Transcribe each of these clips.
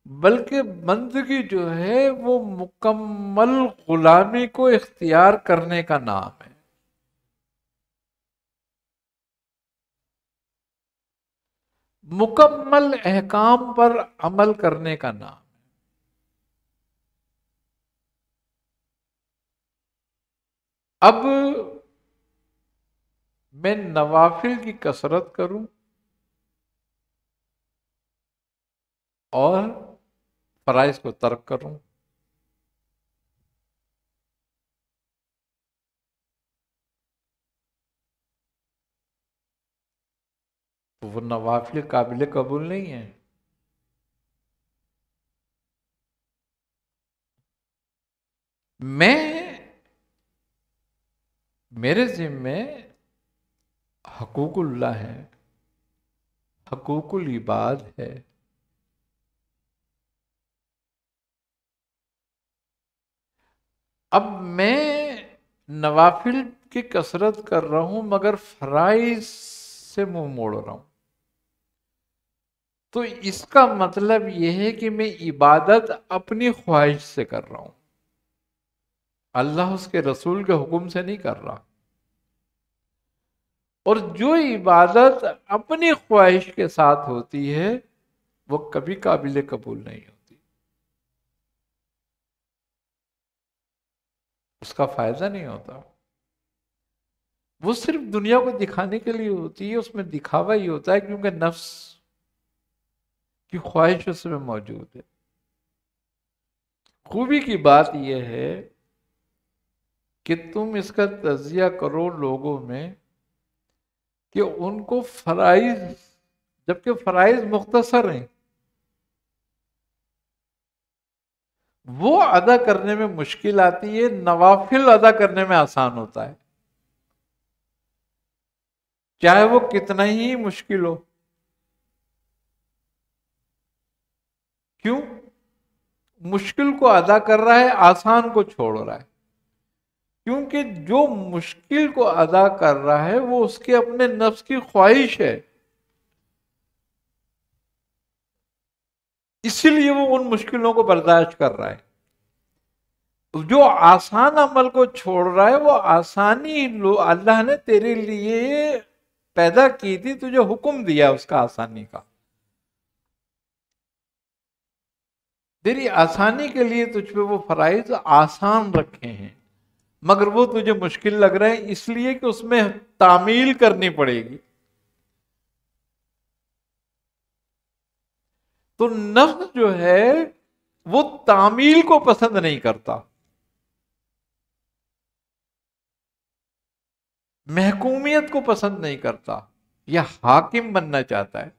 بلکہ بندگی جو ہے وہ مکمل غلامی کو اختیار کرنے کا نام ہے، مکمل احکام پر عمل کرنے کا نام ہے۔ اب میں نوافل کی کثرت کروں اور فرائض کو ترک کروں، تو وہ نوافل قابل قبول نہیں ہے۔ میرے ذمے حقوق اللہ ہے، حقوق العباد ہے، اب میں نوافل کی کثرت کر رہا ہوں مگر فرائض سے منہ موڑ رہا ہوں، تو اس کا مطلب یہ ہے کہ میں عبادت اپنی خواہش سے کر رہا ہوں، اللہ اس کے رسول کے حکم سے نہیں کر رہا۔ اور جو عبادت اپنی خواہش کے ساتھ ہوتی ہے وہ کبھی قابل قبول نہیں ہوتی، اس کا فائدہ نہیں ہوتا، وہ صرف دنیا کو دکھانے کے لیے ہوتی ہے، اس میں دکھاوا ہی ہوتا ہے کیونکہ نفس کی خواہش اس میں موجود ہے۔ خوبی کی بات یہ ہے کہ تم اس کا تجزیہ کرو لوگوں میں کہ ان کو فرائض، جبکہ فرائض مختصر ہیں، وہ ادا کرنے میں مشکل آتی ہے، نوافل ادا کرنے میں آسان ہوتا ہے، چاہے وہ کتنا ہی مشکل ہو۔ کیوں؟ مشکل کو ادا کر رہا ہے، آسان کو چھوڑ رہا ہے، کیونکہ جو مشکل کو ادا کر رہا ہے وہ اس کے اپنے نفس کی خواہش ہے، اسی لیے وہ ان مشکلوں کو برداشت کر رہا ہے۔ جو آسان عمل کو چھوڑ رہا ہے وہ آسانی اللہ نے تیرے لیے پیدا کی تھی، تجھے حکم دیا اس کا آسانی کا، تیری آسانی کے لیے تجھ پہ وہ فرائض آسان رکھے ہیں، مگر وہ تجھے مشکل لگ رہے ہیں اس لیے کہ اس میں تعمیل کرنی پڑے گی۔ تو نفس جو ہے وہ تعمیل کو پسند نہیں کرتا، محکومیت کو پسند نہیں کرتا، یا حاکم بننا چاہتا ہے۔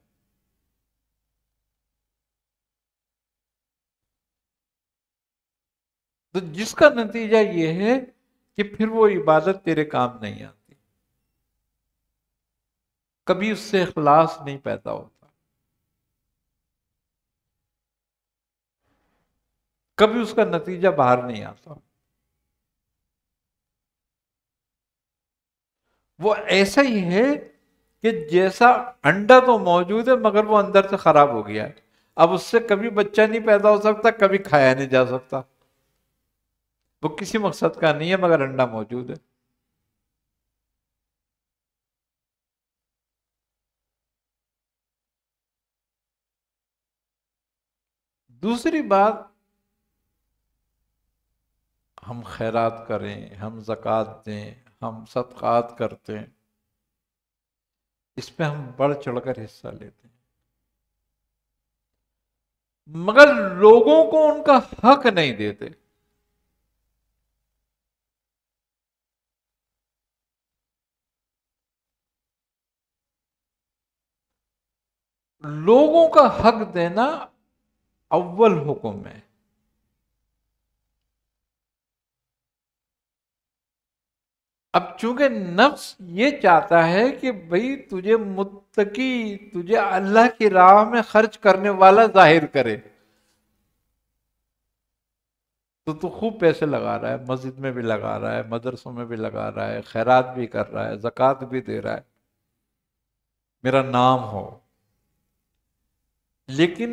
تو جس کا نتیجہ یہ ہے کہ پھر وہ عبادت تیرے کام نہیں آتی، کبھی اس سے اخلاص نہیں پیدا ہوتا، کبھی اس کا نتیجہ باہر نہیں آتا، وہ ایسا ہی ہے کہ جیسا انڈا تو موجود ہے مگر وہ اندر سے خراب ہو گیا ہے، اب اس سے کبھی بچہ نہیں پیدا ہو سکتا، کبھی کھایا نہیں جا سکتا، وہ کسی مقصد کا نہیں ہے مگر انڈا موجود ہے۔ دوسری بات، ہم خیرات کریں، ہم زکوٰۃ دیں، ہم صدقات کرتے ہیں، اس پہ ہم بڑھ چڑھ کر حصہ لیتے ہیں، مگر لوگوں کو ان کا حق نہیں دیتے۔ لوگوں کا حق دینا اول حکم ہے۔ اب چونکہ نفس یہ چاہتا ہے کہ بھئی تجھے متقی، تجھے اللہ کی راہ میں خرچ کرنے والا ظاہر کرے، تو خوب پیسے لگا رہا ہے، مسجد میں بھی لگا رہا ہے، مدرسوں میں بھی لگا رہا ہے، خیرات بھی کر رہا ہے، زکوٰۃ بھی دے رہا ہے، میرا نام ہو۔ لیکن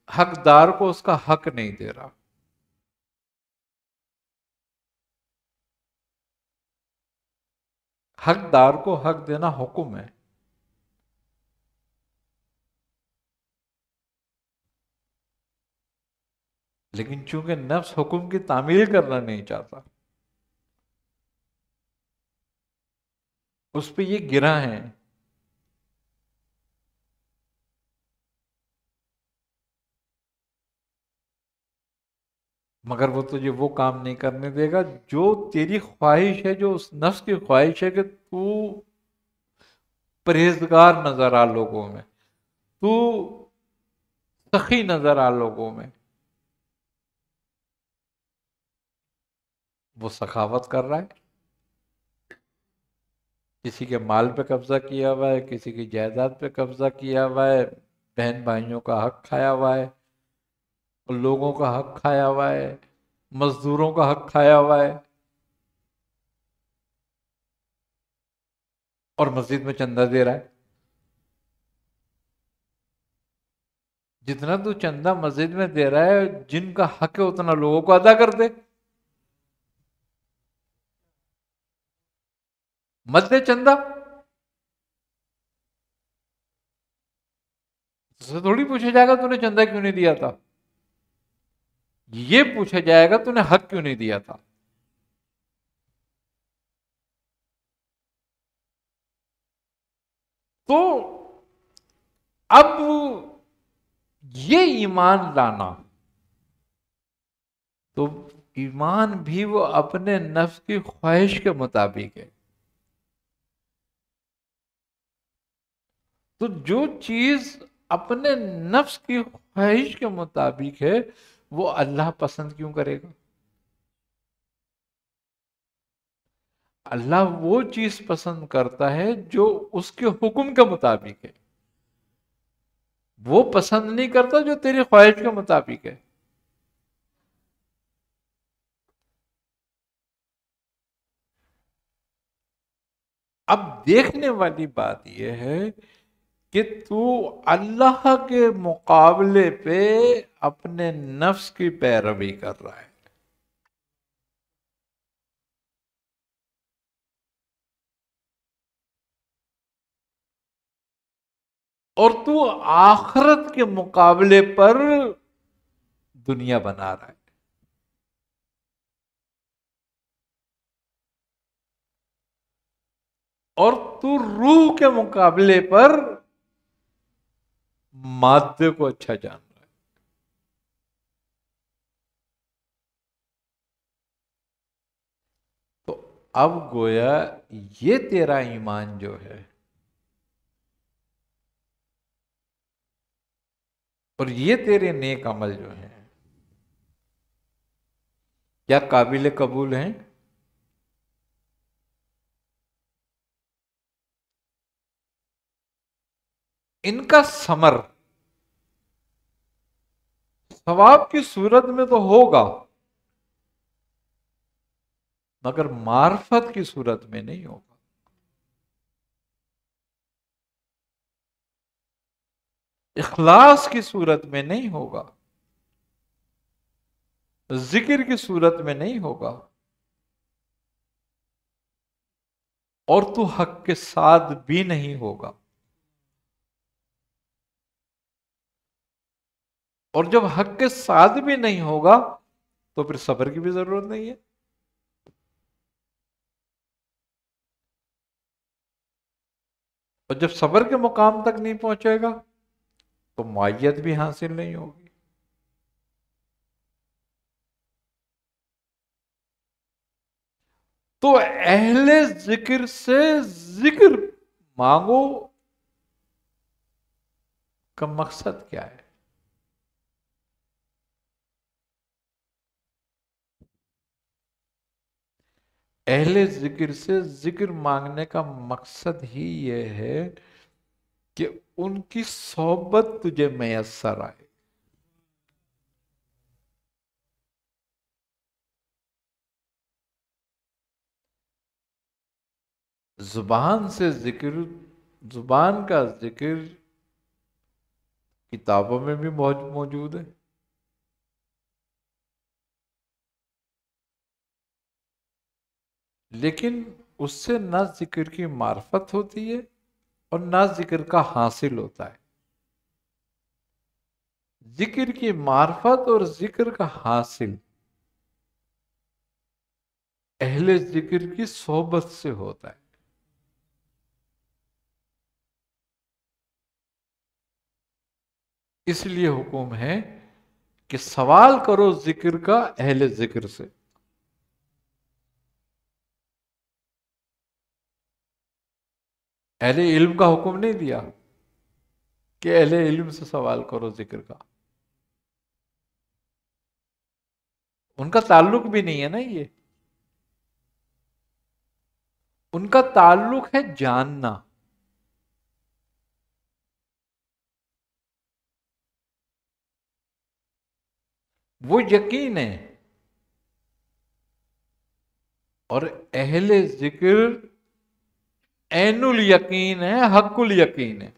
حقدار کو اس کا حق نہیں دے رہا. حقدار کو حق دینا حکم ہے. لیکن چونکہ نفس حکم کی تعمیل کرنا نہیں چاہتا، اس پہ یہ گرا ہے. مگر وہ تجھے وہ کام نہیں کرنے دے گا جو تیری خواہش ہے، جو اس نفس کی خواہش ہے کہ تو پرہیزگار نظر آ لوگوں میں، تو سخی نظر آ لوگوں میں. وہ سخاوت کر رہا ہے، کسی کے مال پہ قبضہ کیا ہوا ہے، کسی کی جائیداد پہ قبضہ کیا ہوا ہے، بہن بھائیوں کا حق کھایا ہوا ہے، لوگوں کا حق کھایا ہوا ہے، مزدوروں کا حق کھایا ہوا ہے، اور مسجد میں چندہ دے رہا ہے. جتنا تو چندہ مسجد میں دے رہا ہے، جن کا حق ہے اتنا لوگوں کو ادا کر دے. مت دے چندہ، اس سے تھوڑی پوچھا جائے گا تو نے چندہ کیوں نہیں دیا تھا. یہ پوچھا جائے گا تو نے حق کیوں نہیں دیا تھا. تو اب یہ ایمان لانا، تو ایمان بھی وہ اپنے نفس کی خواہش کے مطابق ہے. تو جو چیز اپنے نفس کی خواہش کے مطابق ہے وہ اللہ پسند کیوں کرے گا؟ اللہ وہ چیز پسند کرتا ہے جو اس کے حکم کے مطابق ہے. وہ پسند نہیں کرتا جو تیری خواہش کے مطابق ہے. اب دیکھنے والی بات یہ ہے کہ تو اللہ کے مقابلے پہ اپنے نفس کی پیروی کر رہا ہے. اور تو آخرت کے مقابلے پر دنیا بنا رہا ہے. اور تو روح کے مقابلے پر مادے کو اچھا جان رہا ہے. تو اب گویا یہ تیرا ایمان جو ہے اور یہ تیرے نیک عمل جو ہیں کیا قابل قبول ہیں؟ ان کا ثمر ثواب کی صورت میں تو ہوگا مگر معرفت کی صورت میں نہیں ہوگا. اخلاص کی صورت میں نہیں ہوگا، ذکر کی صورت میں نہیں ہوگا، اور تو حق کے ساتھ بھی نہیں ہوگا. اور جب حق کے ساتھ بھی نہیں ہوگا تو پھر صبر کی بھی ضرورت نہیں ہے. اور جب صبر کے مقام تک نہیں پہنچے گا تو معیت بھی حاصل نہیں ہوگی. تو اہل ذکر سے ذکر مانگو کا مقصد کیا ہے؟ اہل ذکر سے ذکر مانگنے کا مقصد ہی یہ ہے کہ ان کی صحبت تجھے میسر آئے. زبان سے ذکر، زبان کا ذکر کتابوں میں بھی موجود ہے. لیکن اس سے نہ ذکر کی معرفت ہوتی ہے اور نہ ذکر کا حاصل ہوتا ہے. ذکر کی معرفت اور ذکر کا حاصل اہل ذکر کی صحبت سے ہوتا ہے. اس لیے حکم ہے کہ سوال کرو ذکر کا اہل ذکر سے. اہل علم کا حکم نہیں دیا کہ اہل علم سے سوال کرو ذکر کا. ان کا تعلق بھی نہیں ہے نا یہ. ان کا تعلق ہے جاننا. وہ یقین ہے. اور اہل ذکر عین الیقین ہے، حق الیقین ہے.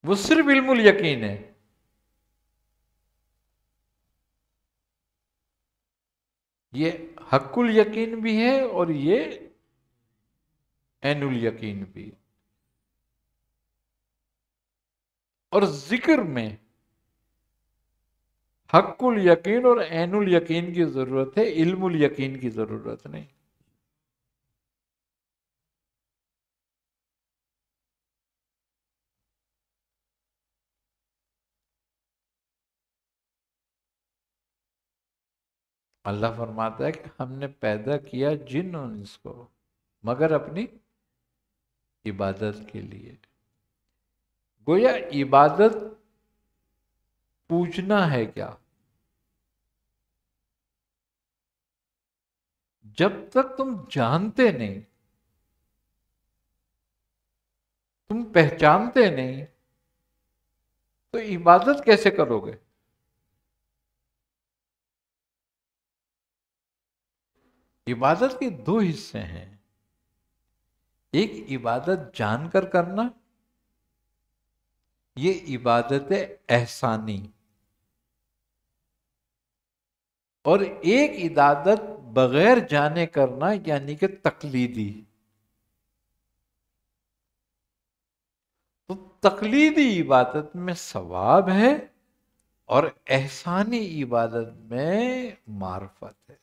وہ صرف علم الیقین ہے. یہ حق الیقین بھی ہے اور یہ عین الیقین بھی. اور ذکر میں حق الیقین اور عین الیقین کی ضرورت ہے، علم الیقین کی ضرورت نہیں. اللہ فرماتا ہے کہ ہم نے پیدا کیا جن اور انس کو مگر اپنی عبادت کے لیے. گویا عبادت پوچھنا ہے کیا؟ جب تک تم جانتے نہیں، تم پہچانتے نہیں، تو عبادت کیسے کرو گے؟ عبادت کے دو حصے ہیں. ایک عبادت جان کر کرنا، یہ عبادت احسانی. اور ایک عبادت بغیر جانے کرنا یعنی کہ تقلیدی. تو تقلیدی عبادت میں ثواب ہے اور احسانی عبادت میں معرفت ہے.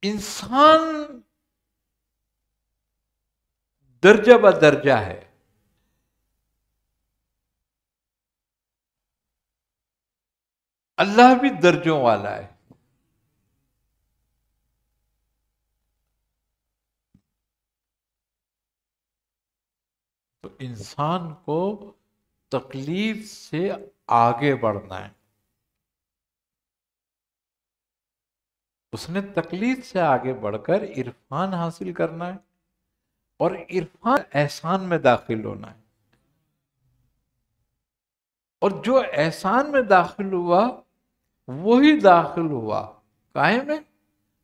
انسان درجہ بدرجہ ہے. اللہ بھی درجوں والا ہے. تو انسان کو تقلید سے آگے بڑھنا ہے. اس نے تقلید سے آگے بڑھ کر عرفان حاصل کرنا ہے اور عرفان احسان میں داخل ہونا ہے. اور جو احسان میں داخل ہوا وہی داخل ہوا قائم ہے.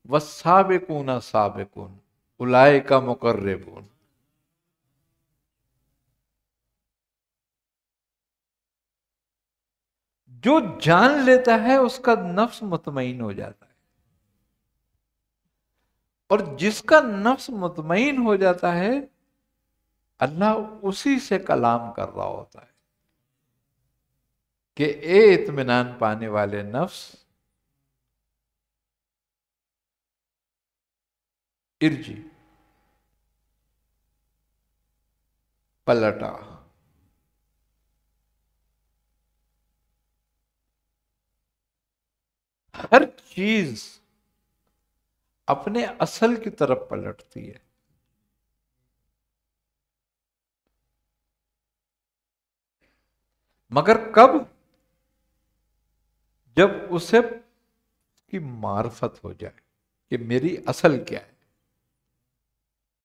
والسابقون سابقون اولئک مقربون. جو جان لیتا ہے اس کا نفس مطمئن ہو جاتا ہے. اور جس کا نفس مطمئن ہو جاتا ہے اللہ اسی سے کلام کر رہا ہوتا ہے کہ اے اطمینان پانے والے نفس ارجی، پلٹا. ہر چیز اپنے اصل کی طرف پلٹتی ہے. مگر کب؟ جب اسے کی معرفت ہو جائے کہ میری اصل کیا ہے.